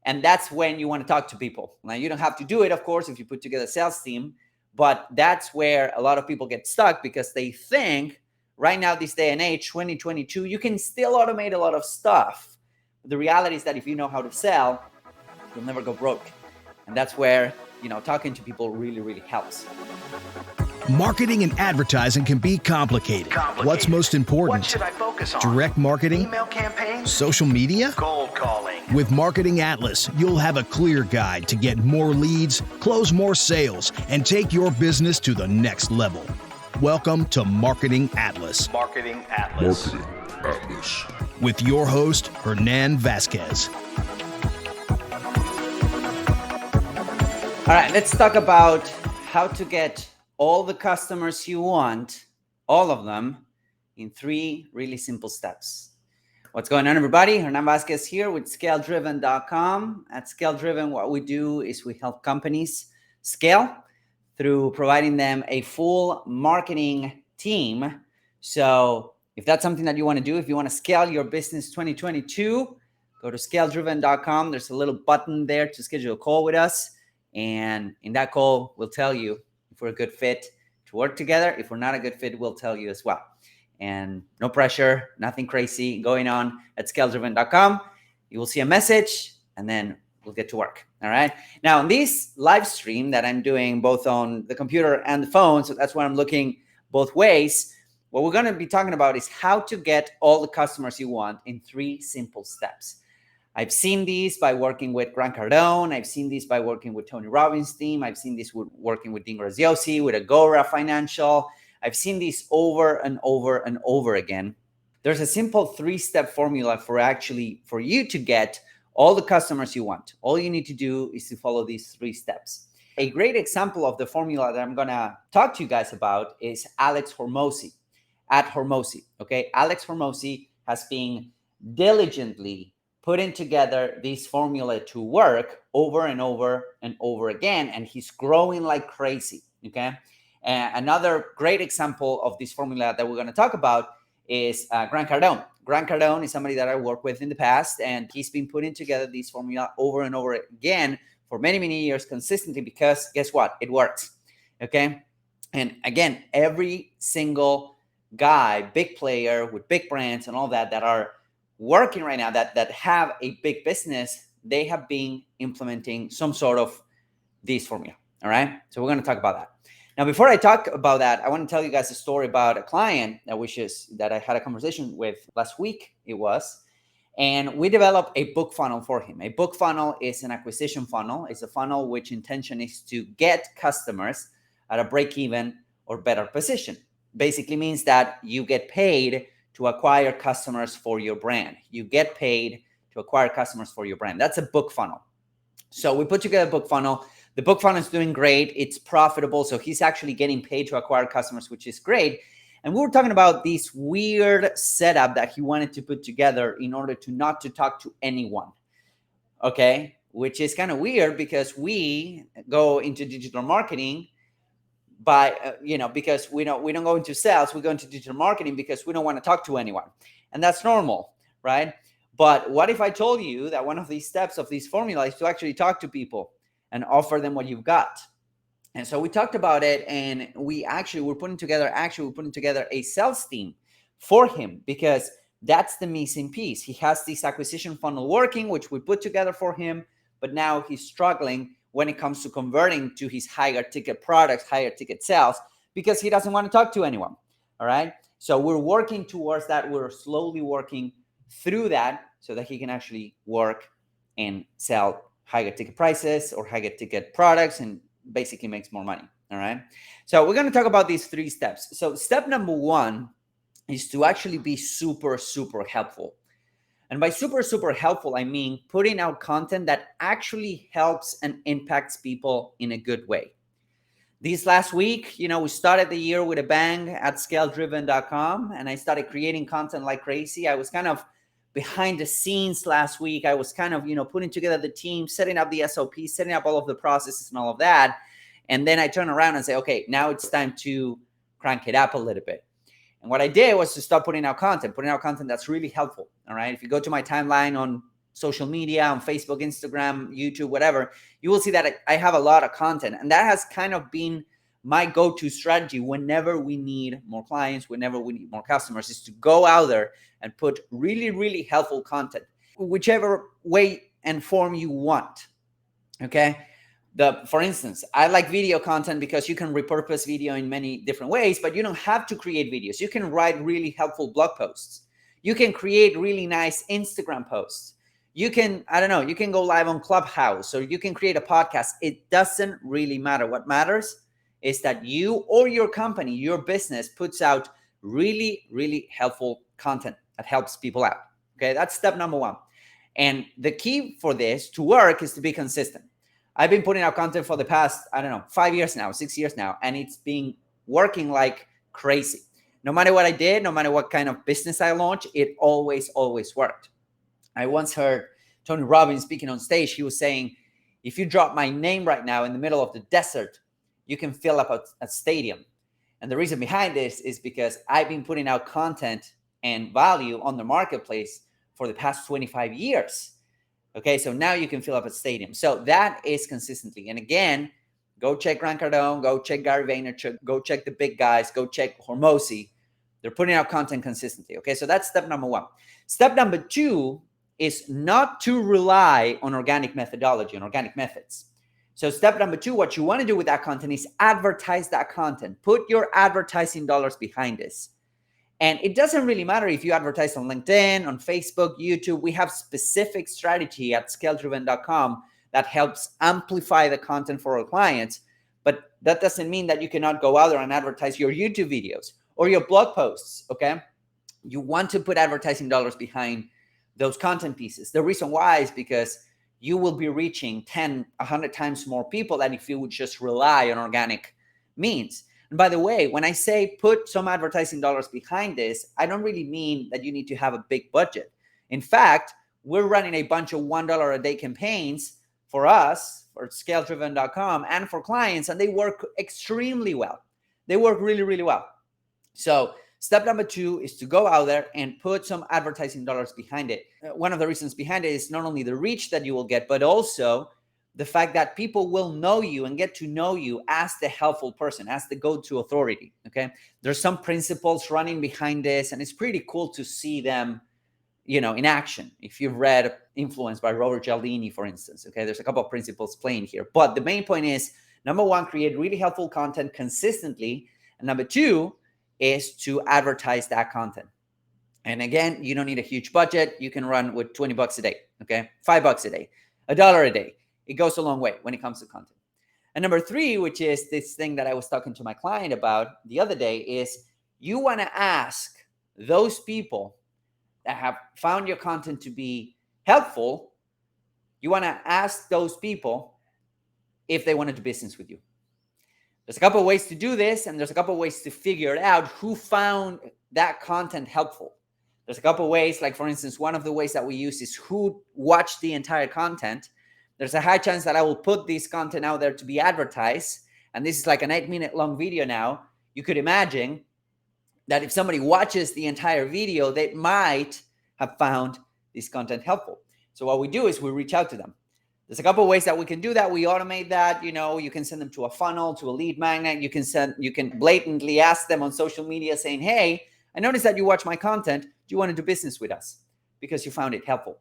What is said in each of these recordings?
And that's when you want to talk to people. Now, you don't have to do it, of course, if you put together a sales team, but that's where a lot of people get stuck because they think right now, this day and age, 2022, you can still automate a lot of stuff. But the reality is that if you know how to sell, you'll never go broke. And that's where, talking to people really, really helps. Marketing and advertising can be complicated. What's most important? What should I focus on? Direct marketing? Email campaigns? Social media? Cold calling? With Marketing Atlas, you'll have a clear guide to get more leads, close more sales, and take your business to the next level. Welcome to Marketing Atlas. Marketing Atlas. Marketing Atlas. With your host, Hernan Vasquez. All right, let's talk about how to get all the customers you want, all of them, in 3 really simple steps. What's going on, everybody? Hernan Vasquez here with ScaleDriven.com. At ScaleDriven, what we do is we help companies scale through providing them a full marketing team. So if that's something that you want to do, if you want to scale your business 2022, go to ScaleDriven.com. There's a little button there to schedule a call with us. And in that call, we'll tell you if we're a good fit to work together. If we're not a good fit, we'll tell you as well. And no pressure, nothing crazy going on at ScaleDriven.com. You will see a message and then we'll get to work. All right. Now, in this live stream that I'm doing both on the computer and the phone, so that's why I'm looking both ways, what we're going to be talking about is how to get all the customers you want in 3 simple steps. I've seen these by working with Grant Cardone. I've seen these by working with Tony Robbins' team. I've seen this with working with Dean Graziosi, with Agora Financial. I've seen these over and over and over again. There's a simple 3-step formula for you to get all the customers you want. All you need to do is to follow these 3 steps. A great example of the formula that I'm going to talk to you guys about is Alex Hormozi at Hormozi. Okay, Alex Hormozi has been diligently putting together this formula to work over and over and over again, and he's growing like crazy. Okay, and another great example of this formula that we're going to talk about is Grant Cardone. Grant Cardone is somebody that I worked with in the past, and he's been putting together this formula over and over again for many, many years consistently because guess what? It works. Okay. And again, every single guy, big player with big brands and all that are working right now that have a big business, they have been implementing some sort of this formula. All right. So we're going to talk about that. Now, before I talk about that, I want to tell you guys a story about a client that I had a conversation with last week. It was, and we developed a book funnel for him. A book funnel is an acquisition funnel. It's a funnel which intention is to get customers at a break-even or better position. Basically means that you get paid to acquire customers for your brand. You get paid to acquire customers for your brand. That's a book funnel. So we put together a book funnel. The book funnel is doing great. It's profitable. So he's actually getting paid to acquire customers, which is great. And we were talking about this weird setup that he wanted to put together in order to not to talk to anyone. Okay. Which is kind of weird because we go into digital marketing because we don't go into sales. We go into digital marketing because we don't want to talk to anyone. And that's normal, right? But what if I told you that one of these steps of this formula is to actually talk to people and offer them what you've got? And so we talked about it, and we're putting together a sales team for him because that's the missing piece. He has this acquisition funnel working, which we put together for him, but now he's struggling when it comes to converting to his higher ticket products, higher ticket sales, because he doesn't want to talk to anyone. All right. So we're working towards that. We're slowly working through that so that he can actually work and sell higher ticket prices or higher ticket products and basically makes more money. All right. So we're going to talk about these 3 steps. So step number 1 is to actually be super, super helpful. And by super, super helpful, I mean putting out content that actually helps and impacts people in a good way. This last week, we started the year with a bang at ScaleDriven.com, and I started creating content like crazy. I was kind of behind the scenes last week. I was kind of, putting together the team, setting up the SOP, setting up all of the processes and all of that. And then I turn around and say, okay, now it's time to crank it up a little bit. And what I did was to start putting out content that's really helpful. All right. If you go to my timeline on social media, on Facebook, Instagram, YouTube, whatever, you will see that I have a lot of content. And that has kind of been my go-to strategy whenever we need more clients, whenever we need more customers, is to go out there and put really, really helpful content, whichever way and form you want. Okay. For instance, I like video content because you can repurpose video in many different ways, but you don't have to create videos. You can write really helpful blog posts. You can create really nice Instagram posts. You can, I don't know, you can go live on Clubhouse, or you can create a podcast. It doesn't really matter. What matters is that you or your company, your business, puts out really, really helpful content that helps people out. Okay, that's step number one. And the key for this to work is to be consistent. I've been putting out content for the past, 5 years now, 6 years now, and it's been working like crazy. No matter what I did, no matter what kind of business I launched, it always worked. I once heard Tony Robbins speaking on stage. He was saying, if you drop my name right now in the middle of the desert, you can fill up a stadium. And the reason behind this is because I've been putting out content and value on the marketplace for the past 25 years. Okay, so now you can fill up a stadium. So that is consistently. And again, go check Grant Cardone, go check Gary Vaynerchuk, go check the big guys, go check Hormozi. They're putting out content consistently. Okay, so that's step number one. Step number two is not to rely on organic methodology, on organic methods. So step number two, what you want to do with that content is advertise that content. Put your advertising dollars behind this. And it doesn't really matter if you advertise on LinkedIn, on Facebook, YouTube. We have specific strategy at scale-driven.com that helps amplify the content for our clients. But that doesn't mean that you cannot go out there and advertise your YouTube videos or your blog posts, okay? You want to put advertising dollars behind those content pieces. The reason why is because you will be reaching 10, 100 times more people than if you would just rely on organic means. And by the way, when I say put some advertising dollars behind this, I don't really mean that you need to have a big budget. In fact, we're running a bunch of $1 a day campaigns for us, for scale-driven.com, and for clients, and they work extremely well. They work really, really well. So step number two is to go out there and put some advertising dollars behind it. One of the reasons behind it is not only the reach that you will get, but also the fact that people will know you and get to know you as the helpful person, as the go-to authority, okay? There's some principles running behind this, and it's pretty cool to see them, in action. If you've read Influence by Robert Cialdini, for instance, okay? There's a couple of principles playing here. But the main point is, number one, create really helpful content consistently. And number two is to advertise that content. And again, you don't need a huge budget. You can run with $20 a day, okay? $5 a day, $1 a day. It goes a long way when it comes to content. And number three, which is this thing that I was talking to my client about the other day, is you want to ask those people that have found your content to be helpful, you want to ask those people if they want to do business with you. There's a couple of ways to do this, and there's a couple of ways to figure it out who found that content helpful. There's a couple of ways, like for instance, one of the ways that we use is who watched the entire content. There's a high chance that I will put this content out there to be advertised. And this is like an 8-minute long video now. You could imagine that if somebody watches the entire video, they might have found this content helpful. So what we do is we reach out to them. There's a couple of ways that we can do that. We automate that. You can send them to a funnel, to a lead magnet. You can blatantly ask them on social media saying, hey, I noticed that you watch my content. Do you want to do business with us? Because you found it helpful.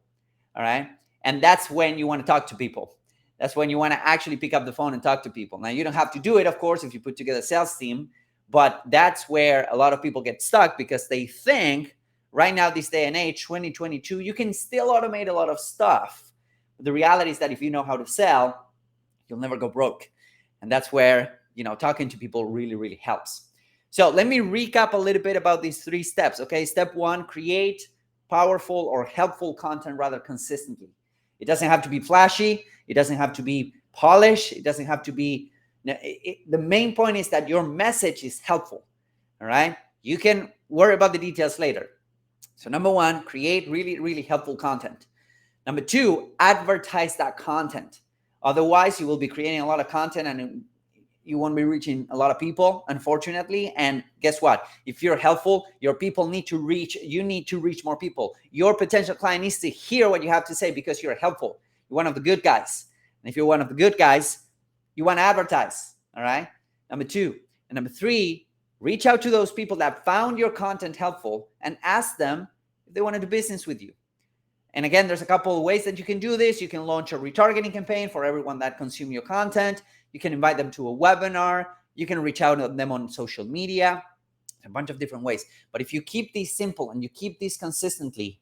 All right. And that's when you want to talk to people. That's when you want to actually pick up the phone and talk to people. Now, you don't have to do it, of course, if you put together a sales team, but that's where a lot of people get stuck because they think right now, this day and age, 2022, you can still automate a lot of stuff. But the reality is that if you know how to sell, you'll never go broke. And that's where, talking to people really, really helps. So let me recap a little bit about these 3 steps. Okay. Step 1, create powerful or helpful content rather consistently. It doesn't have to be flashy. It doesn't have to be polished. It doesn't have to be, the main point is that your message is helpful. All right. You can worry about the details later. So number 1, create really, really helpful content. Number 2, advertise that content. Otherwise, you will be creating a lot of content and you won't be reaching a lot of people, unfortunately. And guess what? If you're helpful, your people need to reach, you need to reach more people. Your potential client needs to hear what you have to say because you're helpful. You're one of the good guys. And if you're one of the good guys, you want to advertise. All right. Number 2. And number 3, reach out to those people that found your content helpful and ask them if they want to do business with you. And again, there's a couple of ways that you can do this. You can launch a retargeting campaign for everyone that consumes your content. You can invite them to a webinar. You can reach out to them on social media. A bunch of different ways. But if you keep these simple and you keep these consistently,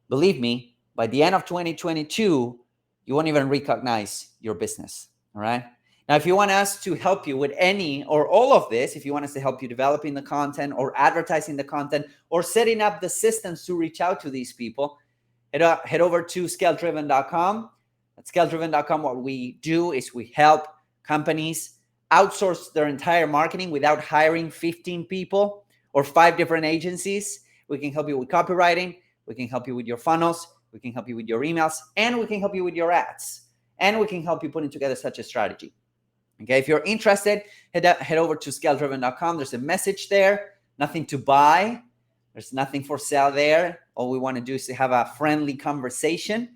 believe me, by the end of 2022, you won't even recognize your business. All right. Now, if you want us to help you with any or all of this, if you want us to help you developing the content or advertising the content or setting up the systems to reach out to these people, head over to scale-driven.com. At scale-driven.com, what we do is we help companies outsource their entire marketing without hiring 15 people or 5 different agencies. We can help you with copywriting. We can help you with your funnels. We can help you with your emails. And we can help you with your ads. And we can help you putting together such a strategy. Okay, if you're interested, head over to scale-driven.com. There's a message there. Nothing to buy. There's nothing for sale there. All we want to do is to have a friendly conversation,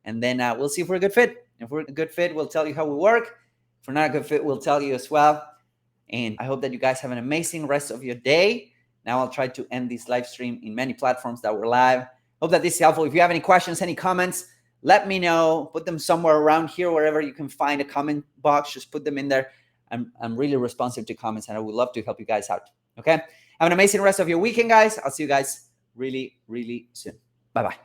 and then we'll see if we're a good fit. If we're a good fit, we'll tell you how we work. If we're not a good fit, we'll tell you as well. And I hope that you guys have an amazing rest of your day. Now I'll try to end this live stream in many platforms that we're live. Hope that this is helpful. If you have any questions, any comments, let me know. Put them somewhere around here, wherever you can find a comment box. Just put them in there. I'm really responsive to comments, and I would love to help you guys out. Okay? Have an amazing rest of your weekend, guys. I'll see you guys really, really soon. Bye-bye.